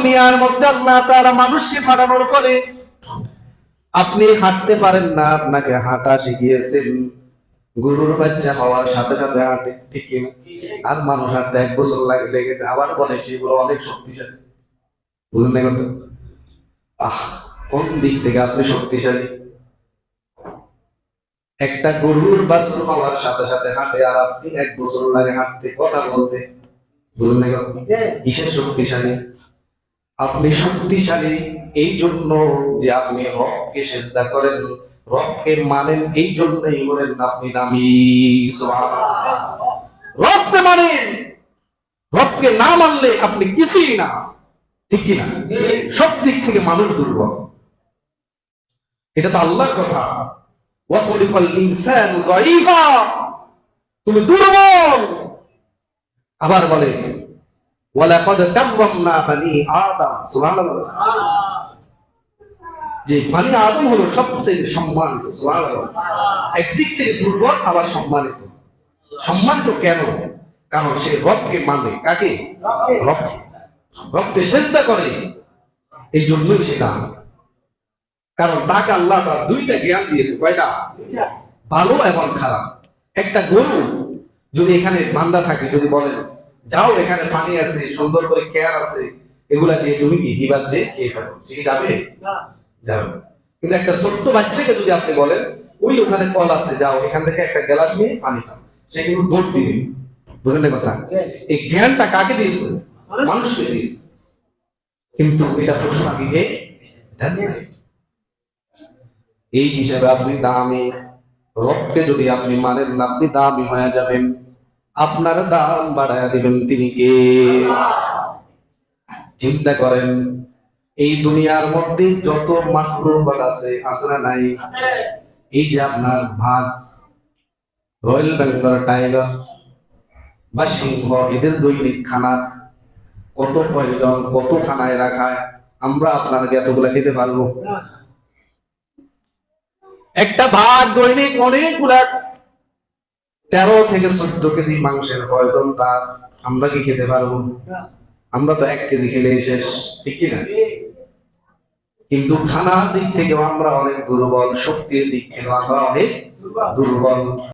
দুনিয়ার মধ্যে আল্লাহ তাআলা মানুষকে পাঠানোর ফলে আপনি হাঁটতে পারেন না, আপনাকে হাঁটা শিখিয়েছেন। গরুর বাচ্চা হওয়ার সাথে সাথে হাঁটে, ঠিক কিনা? আর মানুষ হাঁটতে 1 বছর লেগেছে, আবার বলে সেগুলো অনেক শক্তিশালী। বুঝলেন না কথা? কোন দিক থেকে আপনি শক্তিশালী? একটা গরুর বাছুর হওয়ার সাথে সাথে হাঁটে, আর আপনি 1 বছর লাগে হাঁটতে, কথা বলতে। বুঝলেন না কথা? কিসের শক্তিশালী? আপনি শক্তিশালী এই জন্য যে আপনি রবকে সিজদা করেন, রবকে মানেন, এই জন্যই বলেন আপনি দামি। সুবহানাল্লাহ। রবকে মানেন, রবকে না মানলে আপনি কিছুই না, ঠিক কিনা? সব দিক থেকে মানুষ দুর্বল। এটা তো আল্লাহর কথা। ওয়া খুলিকাল ইনসানু দাঈফা, তুমি দুর্বল। আবার বলে ওয়ালাকাদ কাররামনা বানি আদম। সুবহানাল্লাহ। যে বানি আদম হলো সবচেয়ে সম্মানিত। সুবহানাল্লাহ। একদিক থেকে দুর্বল, আবার সম্মানিত। সম্মানিত কেন? কারণ সে রবকে মানে। কাকে? রবকে। রবকে সিজদা করে, এই জন্যই সে দাম। কারণ তাকে আল্লাহ তাআলা 2টা জ্ঞান দিয়েছে। কয়টা? ভালো এবং খারাপ। একটা গরু যদি এখানে বান্ধা থাকে, যদি বলেন যাও এখানে পানি আছে, সুন্দর করে খেয়ার আছে, এগুলা যে তুমি কি হিবাদ যে খেয়ে ফেলো, সে যাবে? যাবে। কিন্তু একটা ছোট্ট বাচ্চাকে যদি আপনি বলেন ওই ওখানে কল আছে, যাও এখান থেকে একটা গ্লাস নিয়ে পানি খাও, সে কিন্তু দৌড় দিবে। বুঝলেন কথা? এই জ্ঞানটা কাকে দিয়েছে? মানুষকে দিয়েছে। কিন্তু এটা প্রশ্ন আগে এই হিসাবে আপনি দামি। রবকে যদি আপনি মানেন না, আপনি দামি হয়ে যাবেন। আপনার দাম বাড়ায়া দিবেন তিনি কে? চিন্তা করেন, এই দুনিয়ার মধ্যে যত মাখলুকাত আছে, আছে না নাই? এই যে আপনার ভাগ, রয়্যাল বেঙ্গল টাইগার বা সিংহ, এদের দৈনিক খানা কত প্রয়োজন, কত খানায় রাখায়, আমরা আপনাকে এতগুলা খেতে পারবো? একটা ভাগ দৈনিক অনেকগুলা 13 থেকে 14 কেজি মাংসের প্রয়োজন, তার আমরা কি খেতে পারবো? আমরা তো 1 কেজি খেলেই শেষ, ঠিক কিনা? কিন্তু খানার দিক থেকেও আমরা অনেক দুর্বল, শক্তির দিক থেকেও আমরা অনেক দুর্বল।